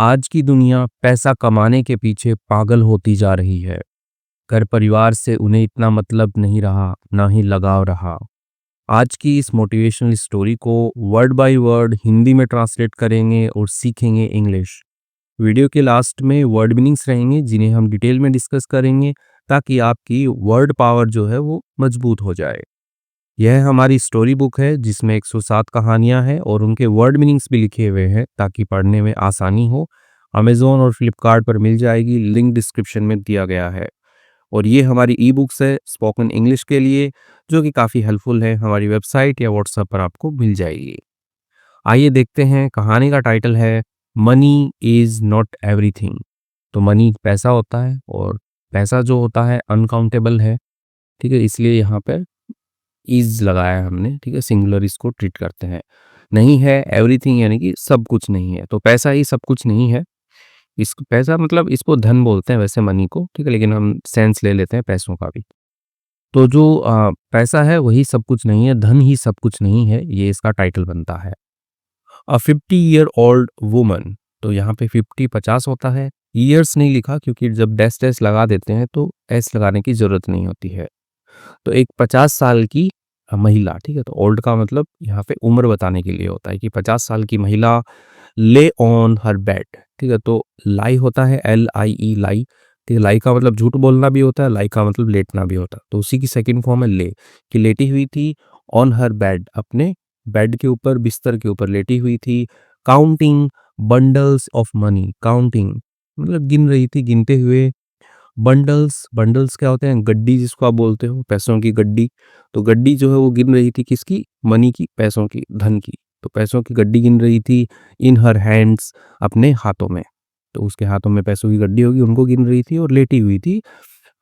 आज की दुनिया पैसा कमाने के पीछे पागल होती जा रही है। घर परिवार से उन्हें इतना मतलब नहीं रहा, ना ही लगाव रहा। आज की इस मोटिवेशनल स्टोरी को वर्ड बाय वर्ड हिंदी में ट्रांसलेट करेंगे और सीखेंगे इंग्लिश। वीडियो के लास्ट में वर्ड मीनिंग्स रहेंगे जिन्हें हम डिटेल में डिस्कस करेंगे ताकि आपकी वर्ड पावर जो है वो मजबूत हो जाए। यह हमारी स्टोरी बुक है जिसमें 107 कहानियां हैं और उनके वर्ड मीनिंग्स भी लिखे हुए हैं ताकि पढ़ने में आसानी हो। अमेज़न और फ्लिपकार्ट पर मिल जाएगी, लिंक डिस्क्रिप्शन में दिया गया है। और ये हमारी ई बुक्स है स्पोकन इंग्लिश के लिए, जो कि काफ़ी हेल्पफुल है। हमारी वेबसाइट या व्हाट्सएप पर आपको मिल जाएगी। आइए देखते हैं। कहानी का टाइटल है मनी इज़ नॉट एवरीथिंग। तो मनी पैसा होता है और पैसा जो होता है अनकाउंटेबल है। ठीक है, इसलिए यहाँ पर इज़ लगाया है हमने। ठीक है, सिंगुलर इसको ट्रीट करते हैं। नहीं है एवरीथिंग यानी कि सब कुछ नहीं है, तो पैसा ही सब कुछ नहीं है। इसको पैसा मतलब इसको धन बोलते हैं वैसे मनी को, ठीक है, लेकिन हम सेंस ले लेते हैं पैसों का भी। तो जो पैसा है वही सब कुछ नहीं है, धन ही सब कुछ नहीं है, ये इसका टाइटल बनता है। अ 50-year-old वुमन। तो यहाँ पे 50 50 होता है, ईयर्स नहीं लिखा क्योंकि जब डैश डैश लगा देते हैं तो एस लगाने की जरूरत नहीं होती है। तो एक 50 साल की महिला, ठीक है, तो ओल्ड का मतलब यहाँ पे उम्र बताने के लिए होता है कि 50 साल की महिला ले ऑन हर बेड। ठीक है, तो लाई होता है LIE लाई। ठीक है, लाई का मतलब झूठ बोलना भी होता है, लाई का मतलब लेटना भी होता है, तो उसी की सेकंड फॉर्म है ले, कि लेटी हुई थी ऑन हर बेड, अपने बेड के ऊपर, बिस्तर के ऊपर लेटी हुई थी। Counting bundles of money. Counting मतलब गिन रही थी, गिनते हुए। बंडल्स, बंडल्स क्या होते हैं? गड्डी जिसको आप बोलते हो, पैसों की गड्डी। तो गड्डी जो है वो गिन रही थी किसकी? मनी की, पैसों की, धन की। तो पैसों की गड्डी गिन रही थी इन हर हैंड्स, अपने हाथों में। तो उसके हाथों में पैसों की गड्डी होगी, उनको गिन रही थी और लेटी हुई थी।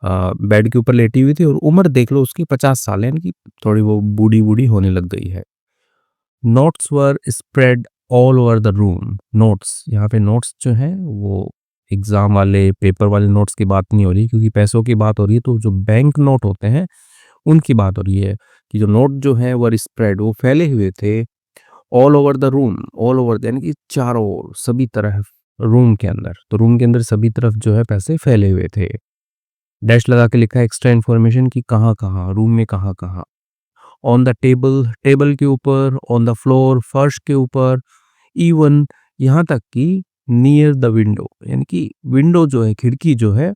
बेड के ऊपर लेटी हुई थी और उम्र देख लो उसकी 50 साल है, यानी कि थोड़ी वो बूढ़ी बूढ़ी होने लग गई है। Notes were spread all over the room. Notes, यहाँ पे नोट्स जो हैं वो एग्जाम वाले, पेपर वाले नोट्स की बात नहीं हो रही, क्योंकि पैसों की बात हो रही है। तो जो बैंक नोट होते हैं उनकी बात हो रही है कि जो नोट जो है वर स्प्रेड, वो फैले हुए थे all over the room. All over यानी कि चारों ओर, सभी तरफ, रूम के अंदर। तो रूम के अंदर सभी तरफ जो है पैसे फैले हुए थे। डैश लगा के लिखा है एक्स्ट्रा इन्फॉर्मेशन की कहाँ कहाँ, रूम में कहाँ कहाँ। ऑन द टेबल, टेबल के ऊपर। ऑन द फ्लोर, फर्श के ऊपर। इवन, यहाँ तक कि नियर द विंडो, यानी कि विंडो जो है, खिड़की जो है,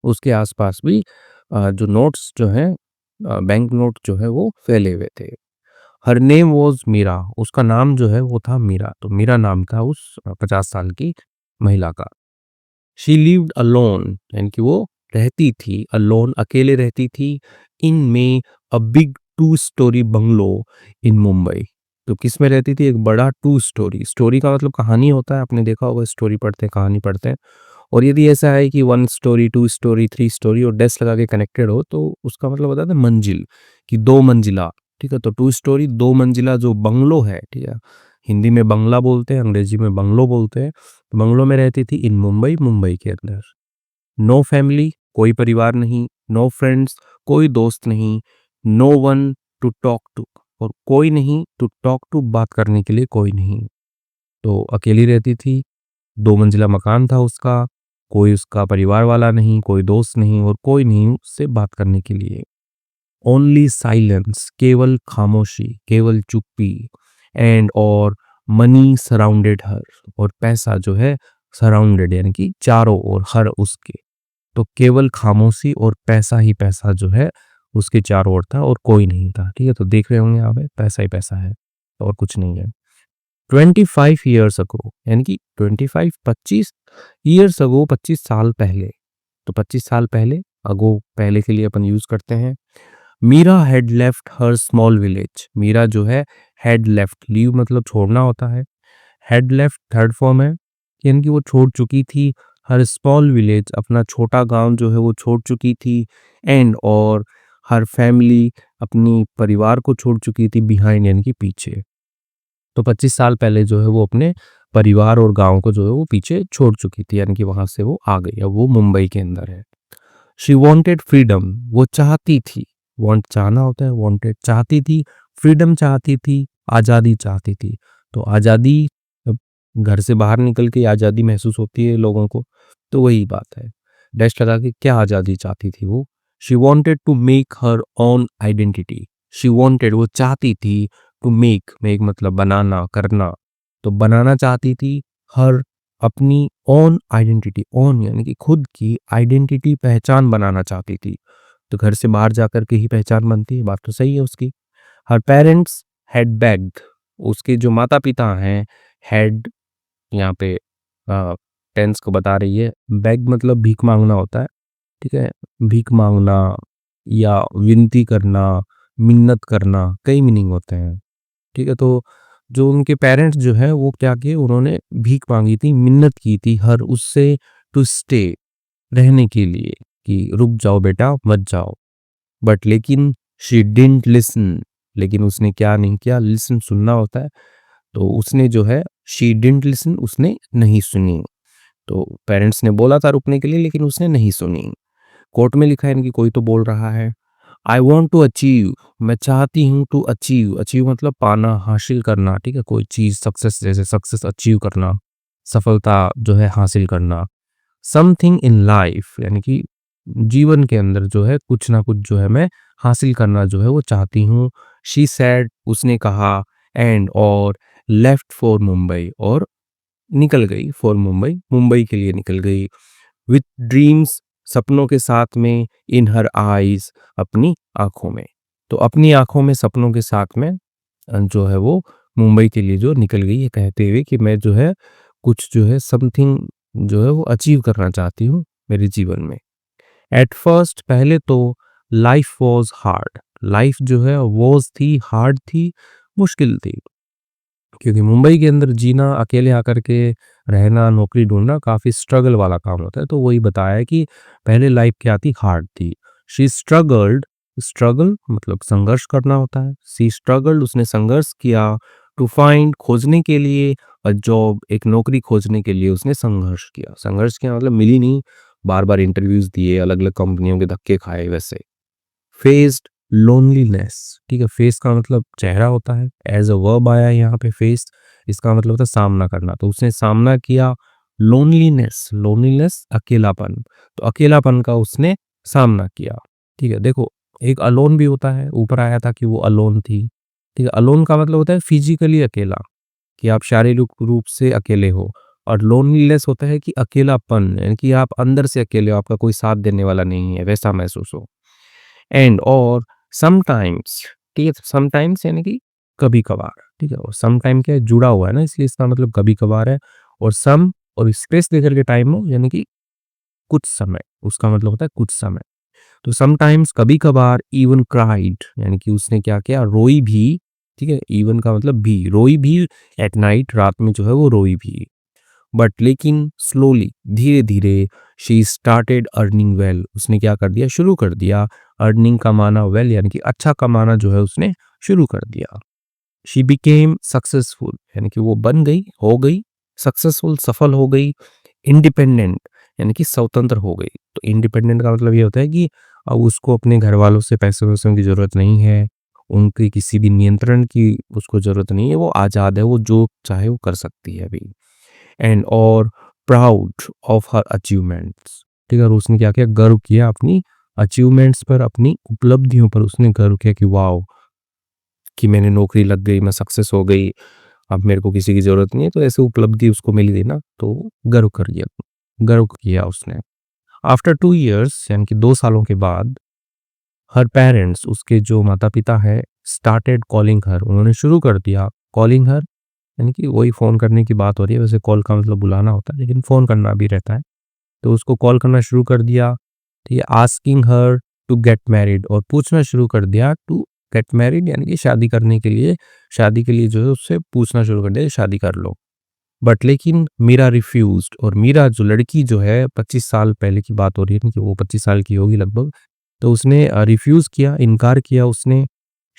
उसके आसपास भी जो नोट्स जो हैं, बैंक नोट जो है वो फैले हुए थे। Her name was Meera. उसका नाम जो है वो था मीरा। तो मीरा नाम था उस 50 साल की महिला का। शी लिव्ड अलोन, यानी कि वो रहती थी अलोन, अकेले रहती थी। इन में अ बिग 2 स्टोरी बंगलो इन मुंबई। तो किस में रहती थी? एक बड़ा 2 स्टोरी। स्टोरी का मतलब कहानी होता है, आपने देखा होगा, स्टोरी पढ़ते हैं, कहानी पढ़ते हैं। और यदि ऐसा है कि 1 स्टोरी, 2 स्टोरी, 3 स्टोरी और डेस्क लगा के कनेक्टेड हो, तो उसका मतलब होता है मंजिल, कि 2 मंजिला। ठीक है, तो 2 स्टोरी, 2 मंजिला जो बंगलो है, ठीक है, हिंदी में बंगला बोलते हैं, अंग्रेजी में बंगलो बोलते हैं। तो बंगलो में रहती थी इन मुंबई, मुंबई के अंदर। नो फैमिली, कोई परिवार नहीं। नो फ्रेंड्स, कोई दोस्त नहीं। No one to talk to, और कोई नहीं टू टॉक टू, बात करने के लिए कोई नहीं। तो अकेली रहती थी, 2 मंजिला मकान था उसका, कोई उसका परिवार वाला नहीं, कोई दोस्त नहीं और कोई नहीं उससे बात करने के लिए। ओनली साइलेंस, केवल खामोशी, केवल चुप्पी। एंड और मनी सराउंडेड हर, और पैसा जो है सराउंडेड, यानी कि चारों ओर, हर उसके। तो केवल खामोशी और पैसा ही पैसा जो है उसके चारों ओर था और कोई नहीं था। ठीक है, तो देख रहे होंगे यहाँ पे पैसा ही पैसा है और कुछ नहीं है। 25 ईयर्स अगो, यानी कि 25 अगो, 25 साल पहले। तो 25 साल पहले, अगो पहले के लिए अपन यूज करते हैं। Meera had left her small village. Meera जो है हैड लेफ्ट, लीव मतलब छोड़ना होता है। हैड लेफ्ट थर्ड फॉर्म है, यानी कि वो छोड़ चुकी थी। हर स्मॉल विलेज, अपना छोटा गांव जो है वो छोड़ चुकी थी। एंड और हर फैमिली, अपनी परिवार को छोड़ चुकी थी। बिहाइंड यानी कि पीछे। तो 25 साल पहले जो है वो अपने परिवार और गांव को जो है वो पीछे छोड़ चुकी थी, यानी कि वहां से वो आ गई। अब वो मुंबई के अंदर है। शी वॉन्टेड फ्रीडम, वो चाहती थी। वॉन्ट चाहना होता है, वॉन्टेड चाहती थी। फ्रीडम चाहती थी, आज़ादी चाहती थी। तो आज़ादी घर से बाहर निकल के आज़ादी महसूस होती है लोगों को, तो वही बात है। डैश लगा के क्या आज़ादी चाहती थी वो? She wanted to make her own identity. She wanted वो चाहती थी टू मेक, मेक मतलब बनाना, करना। तो बनाना चाहती थी हर अपनी ओन आइडेंटिटी, ओन यानी कि खुद की आइडेंटिटी, पहचान बनाना चाहती थी। तो घर से बाहर जाकर के ही पहचान बनती है, बात तो सही है उसकी। हर पेरेंट्स हैड बेग्ड, उसके जो माता-पिता हैं, हैड यहाँ पे टेंस को बता रही है। बेग मतलब भीख माँगना होता है, ठीक है? भीख माँगना या विनती करना, मिन्नत करना, कई मीनिंग होते हैं, ठीक है? तो जो उनके पेरेंट्स जो हैं वो क्या किए, उन्होंने भीख माँगी थी, मिन्नत की थी हर उससे टू स्टे, रहने के लिए, कि रुक जाओ बेटा, मत जाओ। बट लेकिन शी डिडंट लिसन, लेकिन उसने क्या नहीं किया, लिसन सुनना होता है, तो उसने जो है शी डिडंट लिसन, उसने नहीं सुनी। तो पेरेंट्स ने बोला था रुकने के लिए, लेकिन उसने नहीं सुनी। कोर्ट में लिखा है इनकी, कोई तो बोल रहा है, आई वॉन्ट टू अचीव, मैं चाहती हूँ टू अचीव, अचीव मतलब पाना, हासिल करना, ठीक है? कोई चीज़ सक्सेस, जैसे सक्सेस अचीव करना, सफलता जो है हासिल करना। समथिंग इन लाइफ यानी कि जीवन के अंदर जो है कुछ ना कुछ जो है मैं हासिल करना जो है वो चाहती हूँ। शी सैड, उसने कहा, एंड और लेफ्ट फॉर मुंबई, और निकल गई फॉर मुंबई, मुंबई के लिए निकल गई। विथ ड्रीम्स, सपनों के साथ में, इन हर आईज, अपनी आंखों में। तो अपनी आंखों में सपनों के साथ में जो है वो मुंबई के लिए जो निकल गई, ये कहते हुए कि मैं जो है कुछ जो है समथिंग जो है वो अचीव करना चाहती हूँ मेरे जीवन में। एट फर्स्ट, पहले तो लाइफ वॉज हार्ड, लाइफ जो है वॉज थी, हार्ड थी, मुश्किल थी, क्योंकि मुंबई के अंदर जीना, अकेले आकर के रहना, नौकरी ढूँढना काफ़ी स्ट्रगल वाला काम होता है। तो वही बताया है कि पहले लाइफ़ क्या थी, हार्ड थी। शी स्ट्रगल्ड, स्ट्रगल मतलब संघर्ष करना होता है। शी स्ट्रगल्ड, उसने संघर्ष किया, टू फाइंड, खोजने के लिए, अ जॉब, एक नौकरी खोजने के लिए उसने संघर्ष किया। संघर्ष किया मतलब मिली नहीं, बार-बार इंटरव्यूज़ दिए, अलग-अलग कंपनियों के धक्के खाए वैसे। फेस्ड लोनलीनेस, ठीक है? फेस का मतलब चेहरा होता है, एज अ वर्ब आया है यहाँ पे फेस, इसका मतलब होता है सामना करना। तो उसने सामना किया लोनलीनेस, लोनलीनेस अकेलापन, तो अकेलापन का उसने सामना किया, ठीक है? देखो, एक अलोन भी होता है, ऊपर आया था कि वो अलोन थी, ठीक है? अलोन का मतलब होता है फिजिकली अकेला, कि आप शारीरिक रूप से अकेले हो, और लोनलीनेस होता है कि अकेलापन, यानी कि आप अंदर से अकेले हो, आपका कोई साथ देने वाला नहीं है, वैसा महसूस हो। एंड और समटाइम्स, ठीक है? समटाइम्स यानी कि कभी-कभार, ठीक है? और समटाइम क्या है, जुड़ा हुआ है ना, इसलिए इसका मतलब कभी-कभार है। और सम और स्पेस देकर के टाइम हो, यानी कि कुछ समय, उसका मतलब होता है कुछ समय। तो समटाइम्स कभी-कभार, इवन क्राइड यानी कि उसने क्या किया, रोई भी, ठीक है? इवन का मतलब भी, रोई भी, एट नाइट, रात में जो है वो रोई भी। बट लेकिन स्लोली, धीरे-धीरे, शी स्टार्टेड अर्निंग वेल, उसने क्या कर दिया, शुरू कर दिया, अर्निंग कमाना, वेल यानी कि अच्छा कमाना जो है उसने शुरू कर दिया। शी बिकेम सक्सेसफुल यानी कि वो बन गई, हो गई, सक्सेसफुल सफल हो गई, इंडिपेंडेंट यानी कि स्वतंत्र हो गई। तो इंडिपेंडेंट का मतलब ये होता है कि अब उसको अपने घर वालों से पैसे-वैसों की ज़रूरत नहीं है, उनके किसी भी नियंत्रण की उसको ज़रूरत नहीं है, वो आज़ाद है, वो जो चाहे वो कर सकती है अभी। एंड और प्राउड ऑफ हर अचीवमेंट्स, ठीक है? और उसने क्या किया, गर्व किया अपनी अचीवमेंट्स पर, अपनी उपलब्धियों पर उसने गर्व किया कि वाओ, कि मैंने नौकरी लग गई, मैं सक्सेस हो गई, अब मेरे को किसी की ज़रूरत नहीं है। तो ऐसे उपलब्धि उसको मिली थी ना, तो गर्व किया उसने। आफ्टर 2 इयर्स यानी कि 2 सालों के बाद, हर पेरेंट्स, उसके जो माता-पिता हैं, स्टार्टेड कॉलिंग हर, उन्होंने शुरू कर दिया कॉलिंग हर, यानी कि वही फ़ोन करने की बात हो रही है, वैसे कॉल का मतलब बुलाना होता है, लेकिन फ़ोन करना भी रहता है। तो उसको कॉल करना शुरू कर दिया, ठीक है? Asking her to get married, और पूछना शुरू कर दिया, टू गेट मैरिड यानी कि शादी करने के लिए, शादी के लिए जो है उससे पूछना शुरू कर दिया, शादी कर लो। बट लेकिन मीरा रिफ्यूज़्ड, और मीरा जो लड़की जो है, 25 साल पहले की बात हो रही है कि वो 25 साल की होगी लगभग, तो उसने रिफ्यूज़ किया, इनकार किया उसने।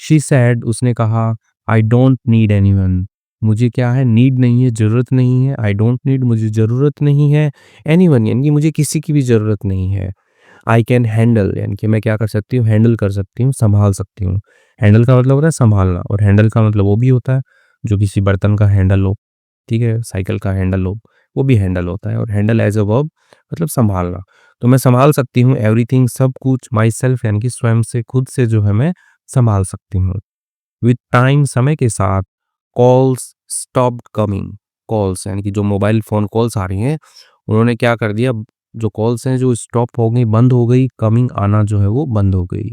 शी सेड, उसने कहा, आई डोंट नीड एनीवन, मुझे क्या है, नीड नहीं है, ज़रूरत नहीं है, आई डोंट नीड, मुझे ज़रूरत नहीं है, एनीवन यानी कि मुझे किसी की भी ज़रूरत नहीं है। आई कैन हैंडल यानी कि मैं क्या कर सकती हूँ, हैंडल कर सकती हूँ, सँभाल सकती हूँ। हैंडल का मतलब होता है सँभालना, और हैंडल का मतलब वो भी होता है जो किसी बर्तन का हैंडल हो। ठीक है, साइकिल का हैंडल हो, वो भी हैंडल होता है और हैंडल एज़ अ वर्ब मतलब सँभालना। तो मैं सँभाल सकती हूँ एवरीथिंग सब कुछ माई सेल्फ यानी कि स्वयं से खुद से जो है मैं सँभाल सकती हूँ। विथ टाइम समय के साथ कॉल्स स्टॉप्ड कमिंग, कॉल्स यानी कि जो मोबाइल फ़ोन कॉल्स आ रही हैं, उन्होंने क्या कर दिया, जो कॉल्स हैं जो स्टॉप हो गई, बंद हो गई, कमिंग आना जो है वो बंद हो गई।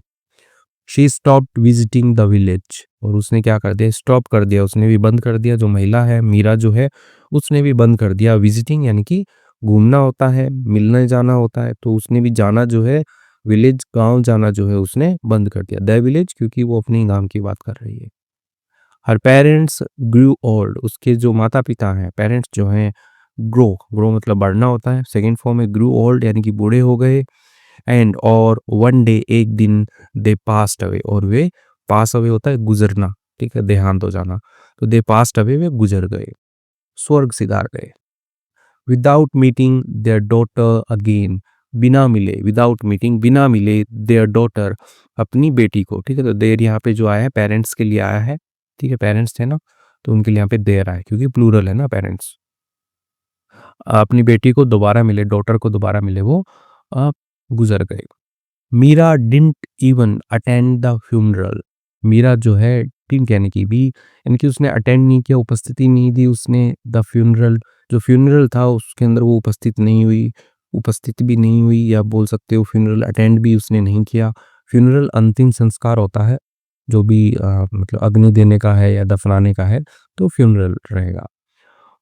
She stopped visiting the village, और उसने क्या कर दिया, स्टॉप कर दिया, उसने भी बंद कर दिया। जो महिला है मीरा जो है, उसने भी बंद कर दिया। विजिटिंग यानी कि घूमना होता है, मिलने जाना होता है, तो उसने भी जाना जो है विलेज, गांव जाना जो है उसने बंद कर दिया। द विलेज, क्योंकि वो अपनी गांव की बात कर रही है। हर पेरेंट्स ग्रू ओल्ड, उसके जो माता पिता हैं, पेरेंट्स जो हैं, ग्रो, ग्रो मतलब बढ़ना होता है, सेकेंड फॉर्म में ग्रू ओल्ड यानी कि बूढ़े हो गए। एंड और वन डे, एक दिन, दे पास्ट अवे, और वे पास अवे होता है गुजरना, ठीक है, देहांत हो जाना, तो दे पास्ट अवे, वे गुजर गए, स्वर्ग सिधार गए। Without meeting there daughter again, बिना मिले, विदाउट मीटिंग बिना मिले, देयर डॉटर अपनी बेटी को, ठीक है, तो देयर यहाँ पे जो आया है पेरेंट्स के लिए आया है, ठीक है, पेरेंट्स थे ना, तो उनके लिए यहाँ पे देयर आया क्योंकि प्लूरल है ना पेरेंट्स। अपनी बेटी को दोबारा मिले, डॉटर को दोबारा मिले, वो अ, गुजर गए। Meera didn't even attend the funeral, Meera जो है डिडंट यानी कि भी, यानी कि उसने अटेंड नहीं किया, उपस्थिति नहीं दी उसने, द फ्यूनरल, जो फ्यूनरल था उसके अंदर वो उपस्थित नहीं हुई, उपस्थित भी नहीं हुई, या बोल सकते हो फ्यूनरल अटेंड भी उसने नहीं किया। फ्यूनरल अंतिम संस्कार होता है, जो भी मतलब अग्नि देने का है या दफनाने का है, तो फ्यूनरल रहेगा।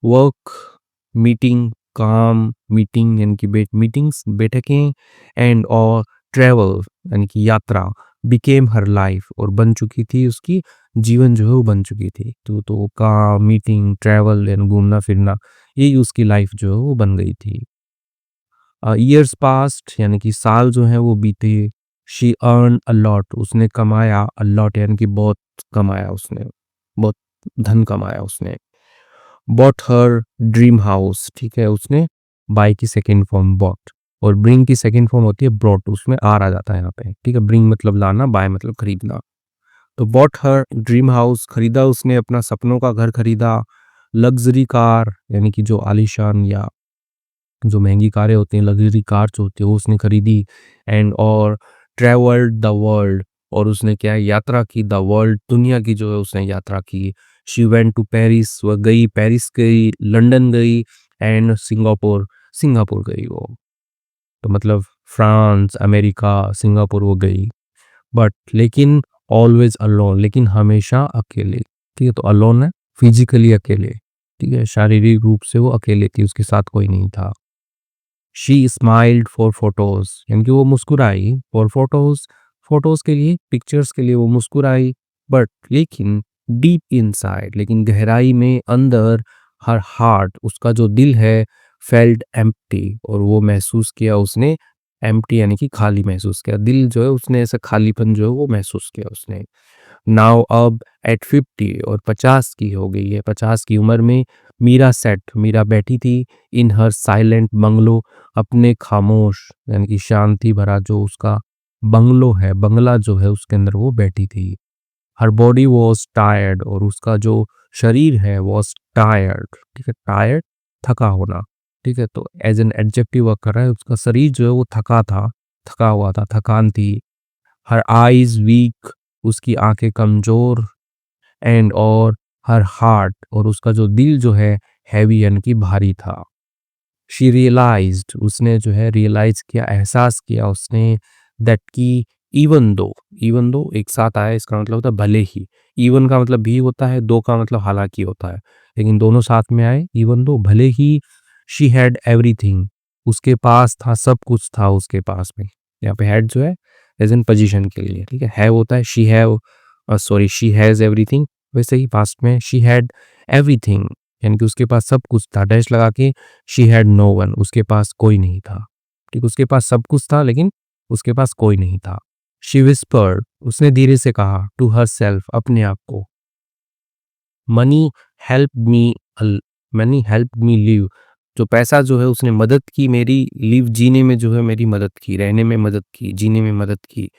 वर्क, मीटिंग, काम, मीटिंग यानी कि मीटिंग्स, बैठकें, एंड और ट्रैवल यानी कि यात्रा, बिकेम हर लाइफ, और बन चुकी थी उसकी, जीवन जो है वो बन चुकी थी। तो काम, मीटिंग, ट्रैवल यानी घूमना फिरना, यही उसकी लाइफ जो है वो बन गई थी। ईयर्स पास्ट यानी कि साल जो है वो बीते। शी अर्न अ लॉट, उसने कमाया, अ लॉट यानी कि बहुत कमाया उसने, बहुत धन कमाया उसने। बॉट हर ड्रीम हाउस, ठीक है, उसने बाय की सेकेंड फॉर्म बॉट, और ब्रिंग की सेकेंड फॉर्म होती है ब्रॉट, उसमें आर आ जाता है यहाँ पे, ठीक है, ब्रिंग मतलब लाना, बाय मतलब खरीदना। तो बॉट हर ड्रीम हाउस, खरीदा उसने अपना सपनों का घर खरीदा। लग्जरी कार यानी कि जो आलीशान या जो महंगी कारें होती हैं, लग्जरी कार जो होती है वो उसने खरीदी। एंड और ट्रेवल्ड द वर्ल्ड, और उसने क्या है, यात्रा की, द वर्ल्ड दुनिया की जो है उसने यात्रा की। शी वेंट टू पेरिस, वह गई, पेरिस गई, लंदन गई, एंड सिंगापुर, सिंगापुर गई वो, तो मतलब फ्रांस, अमेरिका, सिंगापुर वो गई। बट लेकिन ऑलवेज अलोन, लेकिन हमेशा अकेले, ठीक है, तो अलोन है फिजिकली अकेले, ठीक है, शारीरिक रूप से वो अकेले थी, उसके साथ कोई नहीं था। शी स्माइल्ड फॉर फोटोज, यानी कि वो मुस्कुराई, फॉर फोटोज, फोटोज के लिए, पिक्चर्स के लिए वो मुस्कुराई। बट लेकिन डीप इनसाइड, लेकिन गहराई में अंदर, हर हार्ट, उसका जो दिल है, फेल्ट एम्प्टी, और वो महसूस किया उसने, एम्प्टी यानी कि खाली महसूस किया, दिल जो है उसने ऐसा खालीपन जो है वो महसूस किया उसने। नाउ अब एट 50, और 50 की हो गई है, 50 की उम्र में, मीरा सेट, मीरा बैठी थी, इन हर साइलेंट बंगलो, अपने खामोश यानी कि शांति भरा जो उसका बंगलो है, बंगला जो है उसके अंदर वो बैठी थी। हर बॉडी वॉज टायर्ड, और उसका जो शरीर है वॉज टायर्ड, ठीक है, टायर्ड थका होना, ठीक है, तो एज एन एडजेक्टिव वर्क कर रहा है, उसका शरीर जो है वो थका था, थका हुआ था, थकान थी। हर आईज वीक, उसकी आंखें कमजोर। एंड और हर हार्ट, और उसका जो दिल जो है हैवी यानी कि भारी था। शी रियलाइज्ड, उसने जो है रियलाइज किया, एहसास किया उसने, दैट की इवन दो, इवन दो एक साथ आया, इसका मतलब होता है भले ही, इवन का मतलब भी होता है, दो का मतलब हालांकि होता है, लेकिन दोनों साथ में आए, इवन दो भले ही। शी हैड एवरीथिंग, उसके पास था, सब कुछ था उसके पास में, यहाँ पे हैड जो है एज इन पोजीशन के लिए, ठीक है होता है she have, sorry she has everything, वैसे ही पास्ट में शी हैड एवरीथिंग, यानी कि उसके पास सब कुछ था, डैश लगा के, शी हैड नो वन, उसके पास कोई नहीं था, ठीक, उसके पास सब कुछ था लेकिन उसके पास कोई नहीं था। शी विस्पर्ड, उसने धीरे से कहा, टू हर सेल्फ, अपने आप को, money help me, money help me live, जो पैसा जो है उसने मदद की मेरी, लिव जीने में जो है मेरी मदद की, रहने में मदद की, जीने में मदद की।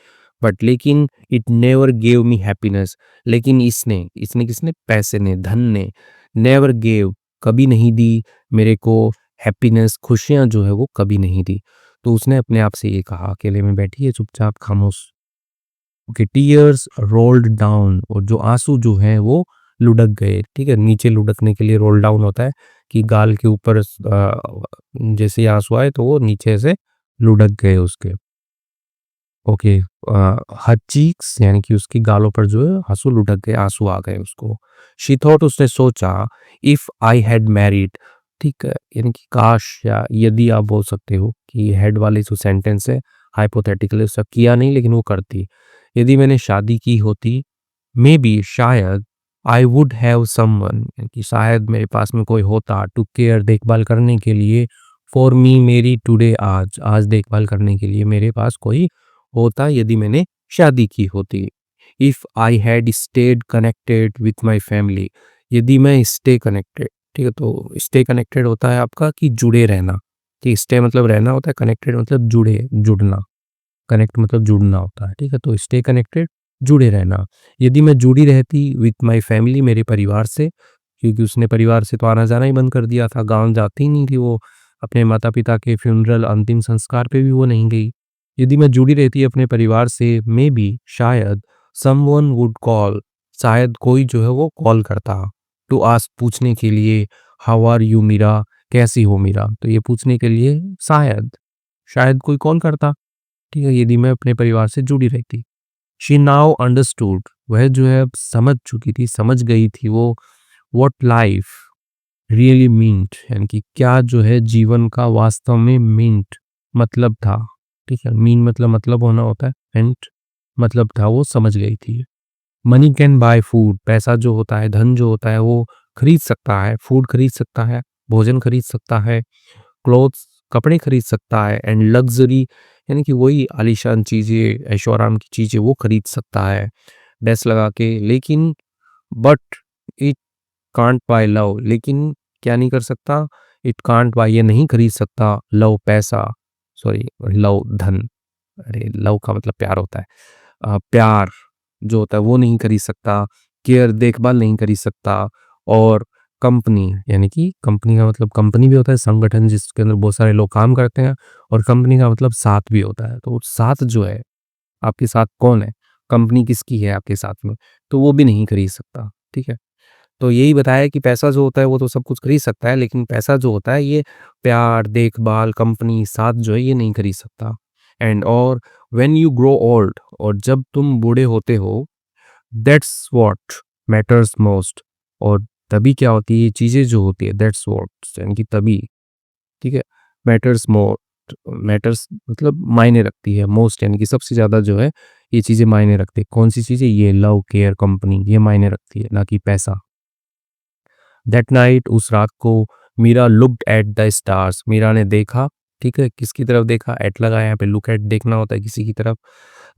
बट लेकिन it never gave me happiness, लेकिन इसने, इसने किसने, पैसे ने, धन ने, नेवर गेव कभी नहीं दी, मेरे को हैप्पीनेस, खुशियाँ जो है वो कभी नहीं दी। तो उसने अपने आप से ये कहा, अकेले में बैठी है चुपचाप खामोश। ओके, टीयर्स रोल्ड डाउन, और जो आँसू जो हैं वो लुढ़क गए, ठीक है? नीचे लुढ़कने के लिए रोल डाउन होता है कि गाल के ऊपर जैसे ही आँसू आए तो वो नीचे से लुढ़क गए उसके। ओके, हर चीक्स यानी कि उसकी गालों पर जो है आँसू लुढ़क गए, आँसू आ गए उसको। शी थॉट, उसने सोचा, इफ आई हैड मैरिड, ठीक है? यानी कि काश, या यदि आप बोल सकते हो कि हैड वाली जो सेंटेंस है हाइपोथेटिकली, उसका किया नहीं लेकिन वो करती। यदि मैंने शादी की होती, मे बी शायद, आई वुड हैव समवन, कि शायद मेरे पास में कोई होता, टू केयर देखभाल करने के लिए, फॉर मी मेरी टुडे आज देखभाल करने के लिए मेरे पास कोई होता यदि मैंने शादी की होती। If I had state connected with my family, यदि मैं स्टे कनेक्टेड, ठीक है? तो स्टे कनेक्टेड होता है आपका कि जुड़े रहना, कि स्टे मतलब रहना होता है, कनेक्टेड मतलब जुड़ना, कनेक्ट मतलब जुड़ना होता है, ठीक है? तो स्टे कनेक्टेड, जुड़े रहना। यदि मैं जुड़ी रहती विथ माय फैमिली, मेरे परिवार से, क्योंकि उसने परिवार से तो आना-जाना ही बंद कर दिया था, गाँव जाती ही नहीं थी वो, अपने माता-पिता के फ्यूनरल अंतिम संस्कार पे भी वो नहीं गई। यदि मैं जुड़ी रहती अपने परिवार से, मेबी शायद, समवन वुड कॉल, शायद कोई जो है वो कॉल करता, टू आस्क पूछने के लिए, हाउ आर यू मीरा, कैसी हो मीरा? तो ये पूछने के लिए शायद कोई कॉल करता, ठीक है? यदि मैं अपने परिवार से जुड़ी रहती। शी नाउ अंडरस्टूड, वह जो है अब समझ चुकी थी, समझ गई थी वो, व्हाट लाइफ रियली मीन्ट, यानी कि क्या जो है जीवन का वास्तव में मीन्ट मतलब था, ठीक है? मीन मतलब होना होता है, एंड मतलब था, वो समझ गई थी। मनी कैन बाय फूड, पैसा जो होता है, धन जो होता है वो खरीद सकता है, फूड खरीद सकता है, भोजन खरीद सकता है, क्लोथ्स कपड़े खरीद सकता है, एंड लग्ज़री यानी कि वही आलीशान चीज़ें, ऐशो-आराम की चीज़ें वो खरीद सकता है, पैसे लगा के, लेकिन but it can't buy love, लेकिन क्या नहीं कर सकता? इट कांट बाय, ये नहीं खरीद सकता, लव पैसा, सॉरी, लव धन, अरे लव का मतलब प्यार होता है। प्यार जो होता है वो नहीं खरीद सकता, केयर देखभाल नहीं खरीद सकता, और कंपनी यानी कि कंपनी का मतलब कंपनी भी होता है संगठन जिसके अंदर बहुत सारे लोग काम करते हैं, और कंपनी का मतलब साथ भी होता है। तो साथ जो है, आपके साथ कौन है? कंपनी किसकी है आपके साथ में? तो वो भी नहीं खरीद सकता, ठीक है? तो यही बताया कि पैसा जो होता है वो तो सब कुछ खरीद सकता है, लेकिन पैसा जो होता है ये प्यार, देखभाल, कंपनी, साथ जो है ये नहीं खरीद सकता। एंड और व्हेन यू ग्रो ओल्ड, और जब तुम बूढ़े होते हो, दैट्स व्हाट मैटर्स मोस्ट, और तभी क्या होती है ये चीज़ें जो होती है, दैट्स व्हाट यानी कि तभी, ठीक है? मैटर्स मोस्ट, मैटर्स मतलब मायने रखती है, मोस्ट यानी कि सबसे ज़्यादा जो है ये चीज़ें मायने रखती है। कौन सी चीज़ें? ये लव, केयर, कंपनी, ये मायने रखती है, ना कि पैसा। दैट नाइट, उस रात को, Meera looked at the stars, Meera ने देखा, ठीक है? किसकी तरफ देखा? एट लगा है यहाँ पे, लुक एट देखना होता है किसी की तरफ।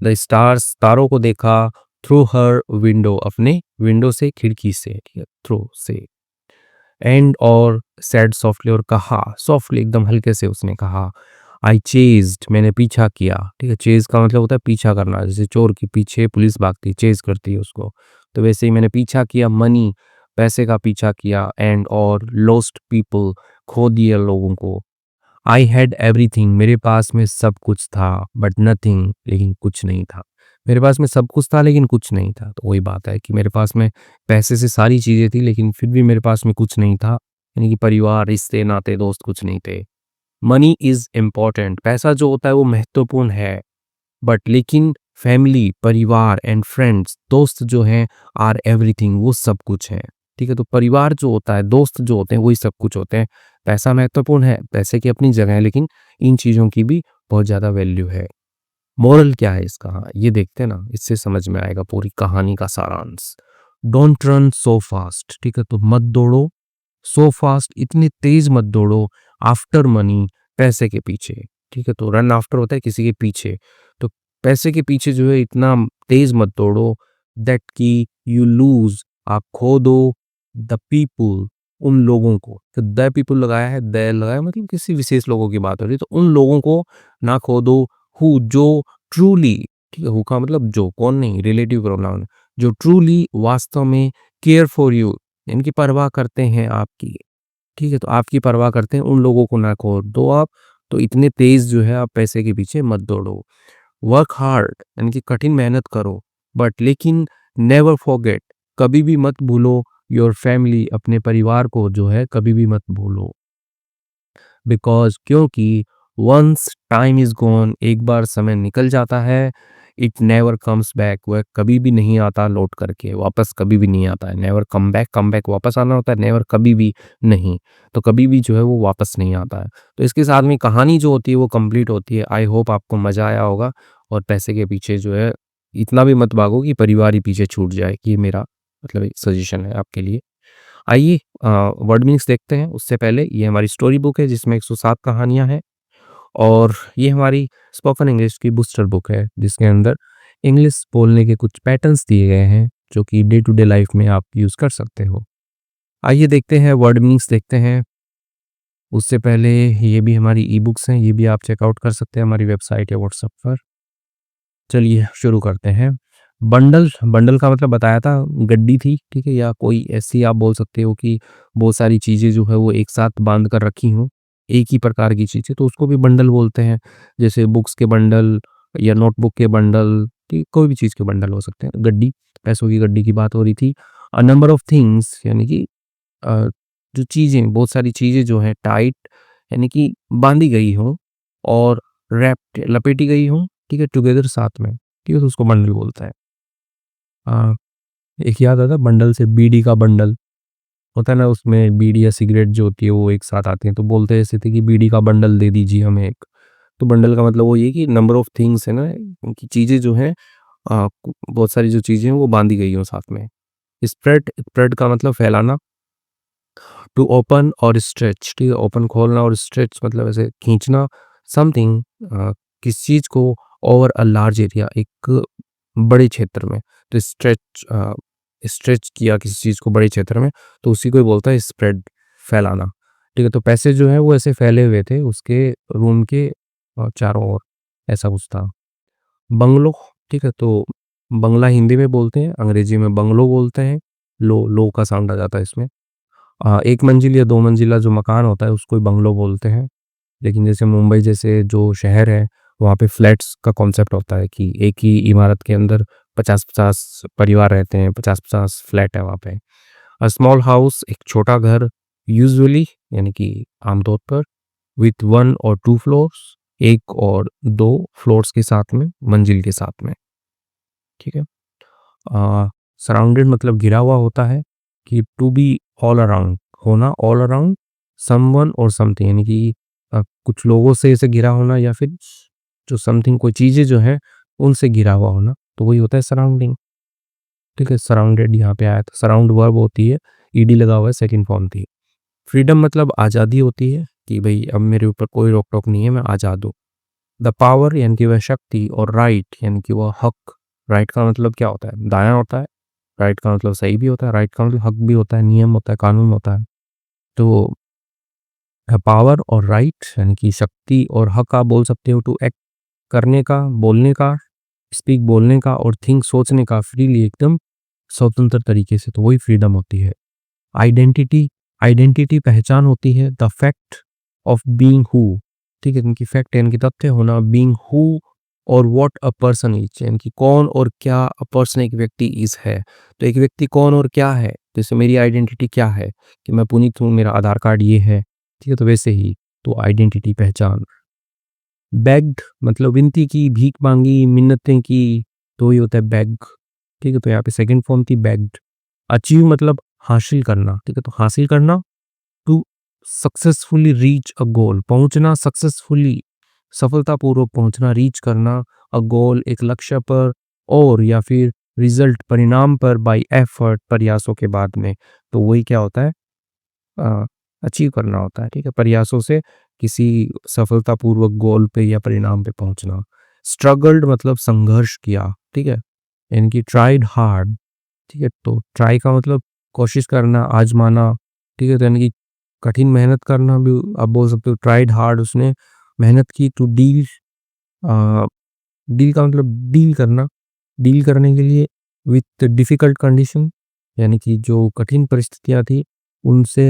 द स्टार्स, तारों को देखा, थ्रू हर विंडो, अपने विंडो से, खिड़की से, ठीक है? थ्रू से। एंड और सैड सॉफ्टली, और कहा सॉफ्टली, एकदम हल्के से उसने कहा, आई चेज्ड, मैंने पीछा किया, ठीक है? चेज का मतलब होता है पीछा करना, जैसे चोर के पीछे पुलिस भागती है, चेज करती है उसको, तो वैसे ही मैंने पीछा किया, मनी, पैसे का पीछा किया, एंड और लॉस्ट पीपल, खो दिया लोगों को। आई हैड एवरीथिंग, मेरे पास में सब कुछ था, बट नथिंग, लेकिन कुछ नहीं था। मेरे पास में सब कुछ था लेकिन कुछ नहीं था, तो वही बात है कि मेरे पास में पैसे से सारी चीज़ें थी लेकिन फिर भी मेरे पास में कुछ नहीं था, यानी कि परिवार, रिश्ते, नाते, दोस्त कुछ नहीं थे। मनी इज़ इम्पोर्टेंट, पैसा जो होता है वो महत्वपूर्ण है, बट लेकिन फैमिली, परिवार एंड फ्रेंड्स, दोस्त जो हैं, आर एवरीथिंग, वो सब कुछ है, ठीक है? तो परिवार जो होता है, दोस्त जो होते हैं, वही सब कुछ होते हैं। पैसा महत्वपूर्ण है, पैसे की अपनी जगह है, लेकिन इन चीज़ों की भी बहुत ज़्यादा वैल्यू है। मोरल क्या है इसका? हाँ, ये देखते हैं ना, इससे समझ में आएगा पूरी कहानी का सारांश। डोंट रन सो फास्ट, ठीक है? तो मत दौड़ो, सो फास्ट, इतनी तेज मत दौड़ो, आफ्टर मनी, पैसे के पीछे, ठीक है? तो रन आफ्टर होता है किसी के पीछे, तो पैसे के पीछे जो है इतना तेज मत दौड़ो, दैट कि यू लूज, आप खो दो, द पीपुल, उन लोगों को, तो द पीपुल लगाया है, द लगाया मतलब किसी विशेष लोगों की बात हो रही है, तो उन लोगों को ना खो दो, हु जो ट्रूली, ठीक है? हु का मतलब जो, कौन नहीं, रिलेटिव प्रोनाउन, जो ट्रूली वास्तव में केयर फॉर यू, इनकी परवाह करते हैं आपकी, ठीक है? तो आपकी परवाह करते हैं उन लोगों को ना खो दो आप, तो इतने तेज़ जो है आप पैसे के पीछे मत दौड़ो। वर्क हार्ड यानी कि कठिन मेहनत करो, बट लेकिन नेवर फॉरगेट कभी भी मत भूलो योर फैमिली अपने परिवार को जो है कभी भी मत भूलो। बिकॉज़ क्योंकि वन्स टाइम इज़ गॉन एक बार समय निकल जाता है, इट नेवर कम्स बैक वह कभी भी नहीं आता लौट करके, वापस कभी भी नहीं आता है। नेवर कम बैक वापस आना होता है, नेवर कभी भी नहीं। तो कभी भी जो है वो वापस नहीं आता है। तो इसके साथ में कहानी जो होती है वो कंप्लीट होती है। आई होप आपको मज़ा आया होगा और पैसे के पीछे जो है इतना भी मत भागो कि परिवार ही पीछे छूट जाए। ये मेरा मतलब एक सजेशन है आपके लिए। आइए वर्ड मीनिंग्स देखते हैं। उससे पहले ये हमारी स्टोरी बुक है जिसमें 107 कहानियाँ हैं और ये हमारी स्पोकन इंग्लिश की बूस्टर बुक है जिसके अंदर इंग्लिश बोलने के कुछ पैटर्न्स दिए गए हैं जो कि डे टू डे लाइफ में आप यूज़ कर सकते हो। आइए देखते हैं वर्ड मीनिंग्स देखते हैं। उससे पहले ये भी हमारी ई बुक्स हैं, ये भी आप चेकआउट कर सकते हैं हमारी वेबसाइट या व्हाट्सएप पर। चलिए शुरू करते हैं। बंडल, बंडल का मतलब बताया था गड्डी थी, ठीक है? या कोई ऐसी आप बोल सकते हो कि बहुत सारी चीज़ें जो है वो एक साथ बाँध कर रखी हों, एक ही प्रकार की चीज़ें, तो उसको भी बंडल बोलते हैं। जैसे बुक्स के बंडल या नोटबुक के बंडल, ठीक कोई भी चीज़ के बंडल हो सकते हैं। गड्डी, पैसों की गड्डी की बात हो रही थी। नंबर ऑफ थिंग्स यानी कि अ, जो चीज़ें, बहुत सारी चीज़ें जो हैं टाइट यानी कि बाँधी गई हों और रैप्ड लपेटी गई हों, ठीक है? टुगेदर साथ में, ठीक है? तो उसको बंडल बोलता है। अ, एक याद आता है बंडल से बीड़ी का बंडल, होता है ना उसमें बीड़ी या सिगरेट जो होती है वो एक साथ आती हैं, तो बोलते ऐसे थे कि बीड़ी का बंडल दे दीजिए हमें एक। तो बंडल का मतलब वो ये है कि नंबर ऑफ थिंग्स है ना, उनकी चीज़ें जो हैं बहुत सारी जो चीज़ें हैं वो बाँधी गई हों साथ में। स्प्रेड, स्प्रेड का मतलब फैलाना। टू ओपन और स्ट्रेच, ठीक है? ओपन खोलना और स्ट्रेच मतलब ऐसे खींचना समथिंग किसी चीज़ को ओवर अ लार्ज एरिया एक बड़े क्षेत्र में। तो स्ट्रेच स्ट्रेच किया किसी चीज़ को बड़े क्षेत्र में, तो उसी को ही बोलता है स्प्रेड, फैलाना। ठीक है? तो पैसे जो हैं वो ऐसे फैले हुए थे उसके रूम के चारों ओर, ऐसा कुछ था। बंगलो, ठीक है? तो बंगला हिंदी में बोलते हैं, अंग्रेजी में बंगलो बोलते हैं। लो का साउंड आ जाता है इसमें। 1 मंजिल या 2 मंजिला जो मकान होता है उसको ही बंगलो बोलते हैं। लेकिन जैसे मुंबई जैसे जो शहर है, वहाँ पे फ्लैट्स का कॉन्सेप्ट होता है कि एक ही इमारत के अंदर 50-50 परिवार रहते हैं, 50-50 फ्लैट है वहाँ पे। स्मॉल हाउस एक छोटा घर यूजुअली यानी कि आमतौर पर विथ 1 और 2 फ्लोर्स 1 और 2 फ्लोर्स के साथ में, मंजिल के साथ में, ठीक है? सराउंडेड मतलब घिरा हुआ होता है कि टू बी ऑल अराउंड होना, ऑल अराउंड समवन और समथिंग यानी कि कुछ लोगों से ऐसे घिरा होना या फिर जो समथिंग कोई चीज़ें जो हैं उनसे घिरा हुआ होना, तो वही होता है सराउंडिंग। ठीक है? सराउंडेड यहाँ पे आया था, सराउंड वर्ब होती है, ईडी लगा हुआ है, सेकंड फॉर्म थी। फ्रीडम मतलब आज़ादी होती है कि भई अब मेरे ऊपर कोई रोक-टोक नहीं है, मैं आज़ाद हूँ। द पावर यानी कि वह शक्ति और राइट यानी कि वह हक। राइट का मतलब क्या होता है? दायाँ होता है। राइट का मतलब सही भी होता है, राइट का मतलब हक भी होता है, नियम होता है, कानून होता है। तो पावर और राइट यानी कि शक्ति और हक आप बोल सकते हो टू एक्ट करने का, बोलने का, स्पीक बोलने का और थिंक सोचने का फ्रीली एकदम स्वतंत्र तरीके से, तो वही फ्रीडम होती है। आइडेंटिटी, आइडेंटिटी पहचान होती है, द फैक्ट ऑफ बीइंग हू, ठीक है? क्योंकि फैक्ट यानी कि तथ्य होना, बीइंग हू और व्हाट अ पर्सन इज यानी कि कौन और क्या अ पर्सन एक व्यक्ति इज है। तो एक व्यक्ति कौन और क्या है, जैसे मेरी आइडेंटिटी क्या है कि मैं पुनीत हूँ, मेरा आधार कार्ड ये है, ठीक है? तो वैसे ही तो आइडेंटिटी पहचान। बेग्ड मतलब विनती की, भीख मांगी, मिन्नतें की, तो ये होता है बेग, ठीक है? तो यहाँ पे सेकंड फॉर्म थी बेग्ड। अचीव मतलब हासिल करना, ठीक है? तो हासिल करना, टू सक्सेसफुली रीच अ गोल पहुंचना, सक्सेसफुली सफलतापूर्वक पहुंचना, रीच करना अ गोल एक लक्ष्य पर, और या फिर रिजल्ट परिणाम पर, बाय एफर्ट प्रयासों के बाद में, तो वही क्या होता है अचीव करना होता है, ठीक है? प्रयासों से किसी सफलतापूर्वक गोल पे या परिणाम पे पहुंचना। स्ट्रगल्ड मतलब संघर्ष किया, ठीक है? यानी कि ट्राइड हार्ड, ठीक है? तो ट्राई का मतलब कोशिश करना, आजमाना, ठीक है? तो यानी कि कठिन मेहनत करना भी आप बोल सकते हो, ट्राइड हार्ड उसने मेहनत की। टू डील, डील का मतलब डील करना, डील करने के लिए विथ डिफिकल्ट कंडीशन यानी कि जो कठिन परिस्थितियां थी उनसे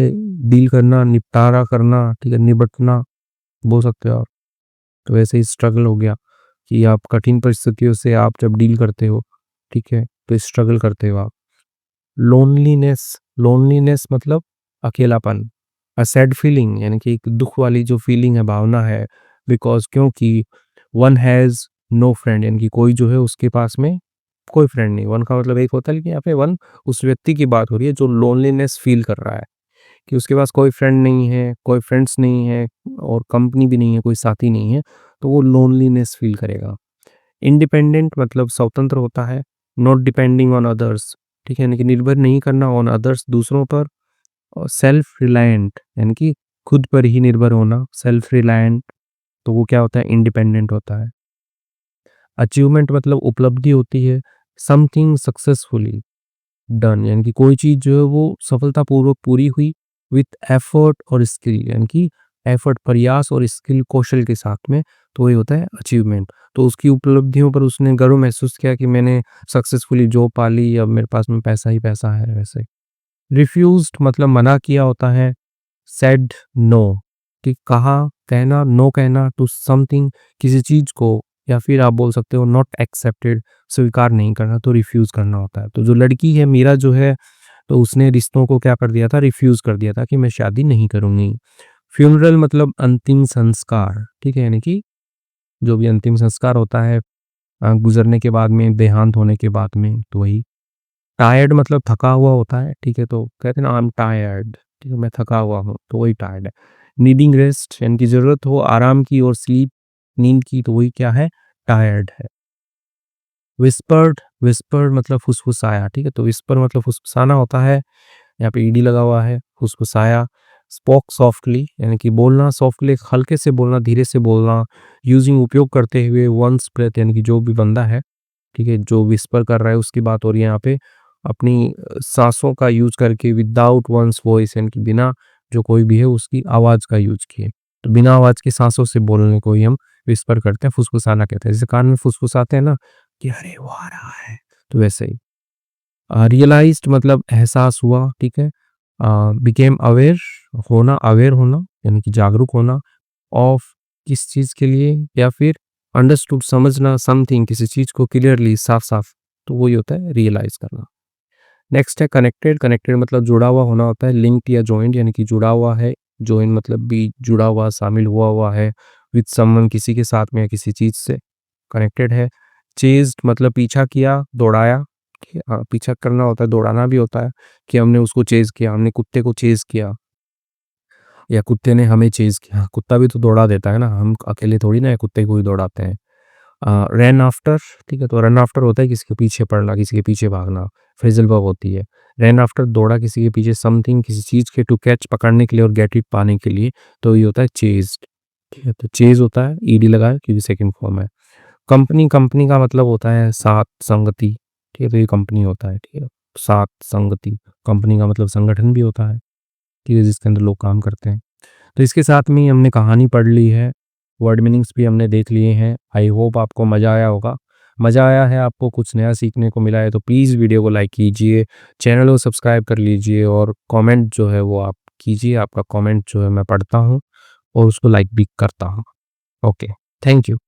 डील करना, निपटारा करना, ठीक है, निपटना बोल सकते हो आप। तो वैसे ही स्ट्रगल हो गया कि आप कठिन परिस्थितियों से आप जब डील करते हो, ठीक है, तो स्ट्रगल करते हो आप। लोनलीनेस, लोनलीनेस मतलब अकेलापन, अ सैड फीलिंग यानी कि एक दुःख वाली जो फीलिंग है, भावना है, बिकॉज़ क्योंकि वन हैज़ नो फ्रेंड यानी कि कोई जो है उसके पास में कोई फ्रेंड नहीं। वन का मतलब एक होता है, लेकिन यहाँ पे वन उस व्यक्ति की बात हो रही है जो लोनलीनेस फ़ील कर रहा है कि उसके पास कोई फ्रेंड नहीं है, कोई फ्रेंड्स नहीं है और कंपनी भी नहीं है, कोई साथी नहीं है, तो वो लोनलीनेस फ़ील करेगा। इंडिपेंडेंट मतलब स्वतंत्र होता है, नॉट डिपेंडिंग ऑन अदर्स, ठीक है, यानी कि निर्भर नहीं करना ऑन अदर्स दूसरों पर। और सेल्फ रिलायंट यानी कि खुद पर ही निर्भर होना, सेल्फ रिलायंट, तो वो क्या होता है, इंडिपेंडेंट होता है। अचीवमेंट मतलब उपलब्धि होती है, समथिंग सक्सेसफुली डन यानी कि कोई चीज़ जो है वो सफलतापूर्वक पूरी हुई विथ एफर्ट और स्किल यानी कि एफर्ट प्रयास और स्किल कौशल के साथ में, तो वही होता है अचीवमेंट। तो उसकी उपलब्धियों पर उसने गर्व महसूस किया कि मैंने सक्सेसफुली जॉब पा ली, अब मेरे पास में पैसा ही पैसा है वैसे। रिफ्यूज्ड मतलब मना किया होता है, सेड नो कि कहा, कहना, नो कहना टू समथिंग किसी चीज़ को, या फिर आप बोल सकते हो नॉट एक्सेप्टेड स्वीकार नहीं करना, तो रिफ्यूज़ करना होता है। तो जो लड़की है मीरा जो है, तो उसने रिश्तों को क्या कर दिया था, रिफ्यूज़ कर दिया था कि मैं शादी नहीं करूँगी। फ्यूनरल मतलब अंतिम संस्कार, ठीक है, यानी कि जो भी अंतिम संस्कार होता है गुज़रने के बाद में, देहांत होने के बाद में, तो वही। टायर्ड मतलब थका हुआ होता है, ठीक है, तो कहते हैं ना आई एम टायर्ड, ठीक है, मैं थका हुआ हूँ, तो वही टायर्ड है। नीडिंग रेस्ट यानी कि ज़रूरत हो आराम की और स्लीप, नींद की, तो वही क्या है, टायर्ड है। विस्पर्ड, विस्पर्ड मतलब फुसफुसाया, ठीक है, तो विस्पर मतलब फुसफुसाना होता है, यहाँ पे ईडी लगा हुआ है, फुसफुसाया। स्पोक सॉफ्टली यानी कि बोलना सॉफ्टली, हल्के से बोलना, धीरे से बोलना, यूजिंग उपयोग करते हुए, वंस ब्रेथ यानी कि जो भी बंदा है, ठीक है, जो विस्पर कर रहा है उसकी बात हो रही है यहाँ पे, अपनी साँसों का यूज़ करके विदाउट वन्स वॉइस यानी कि बिना जो कोई भी है उसकी आवाज़ का यूज़ किए। तो बिना आवाज़ की साँसों से बोलने को ही हम विस्पर करते हैं, फुसफुसाना कहते हैं। जैसे कान में फुसफुसाते हैं ना कि अरे वो आ रहा है, तो वैसे ही। रियलाइज़्ड मतलब एहसास हुआ, ठीक है। बिकेम अवेयर होना, अवेयर होना यानी कि जागरूक होना, ऑफ किस चीज़ के लिए, या फिर अंडरस्टूड समझना समथिंग किसी चीज़ को क्लियरली साफ-साफ, तो वही होता है रियलाइज़ करना। नेक्स्ट है कनेक्टेड, कनेक्टेड मतलब जुड़ा हुआ होना होता है, लिंक्ड या जॉइंट यानी कि जुड़ा हुआ है, जॉइन मतलब भी जुड़ा हुआ, शामिल हुआ हुआ है, विद समवन किसी के साथ में या किसी चीज़ से, कनेक्टेड है। चेज़्ड मतलब पीछा किया, दौड़ाया, कि पीछा करना होता है, दौड़ाना भी होता है कि हमने उसको चेज़ किया, हमने कुत्ते को चेज़ किया या कुत्ते ने हमें चेज़ किया। कुत्ता भी तो दौड़ा देता है ना, हम अकेले थोड़ी ना कुत्ते को ही दौड़ाते हैं। रन आफ्टर, ठीक है, तो रन आफ्टर होता है किसी के पीछे पड़ना, किसी के पीछे भागना, फ्रेज़ल वर्ब होती है। रन आफ्टर दौड़ा किसी के पीछे, समथिंग किसी चीज़ के, टू कैच पकड़ने के लिए और गेट इट पाने के लिए, तो ये होता है चेज़्ड, ठीक है, तो चेज़ होता है ईडी लगा है क्योंकि सेकंड फॉर्म है। कंपनी, कंपनी का मतलब होता है साथ, संगति, ठीक है, तो ये कंपनी होता है, ठीक है, साथ, संगति, कंपनी का मतलब संगठन भी होता है, ठीक है, जिसके अंदर लोग काम करते हैं। तो इसके साथ में ही हमने कहानी पढ़ ली है, वर्ड मीनिंग्स भी हमने देख लिए हैं। आई होप आपको मज़ा आया होगा। मज़ा आया है, आपको कुछ नया सीखने को मिला है, तो प्लीज़ वीडियो को लाइक कीजिए, चैनल को सब्सक्राइब कर लीजिए और कमेंट जो है वो आप कीजिए। आपका कमेंट जो है मैं पढ़ता हूँ और उसको लाइक भी करता हूँ। Okay, thank you.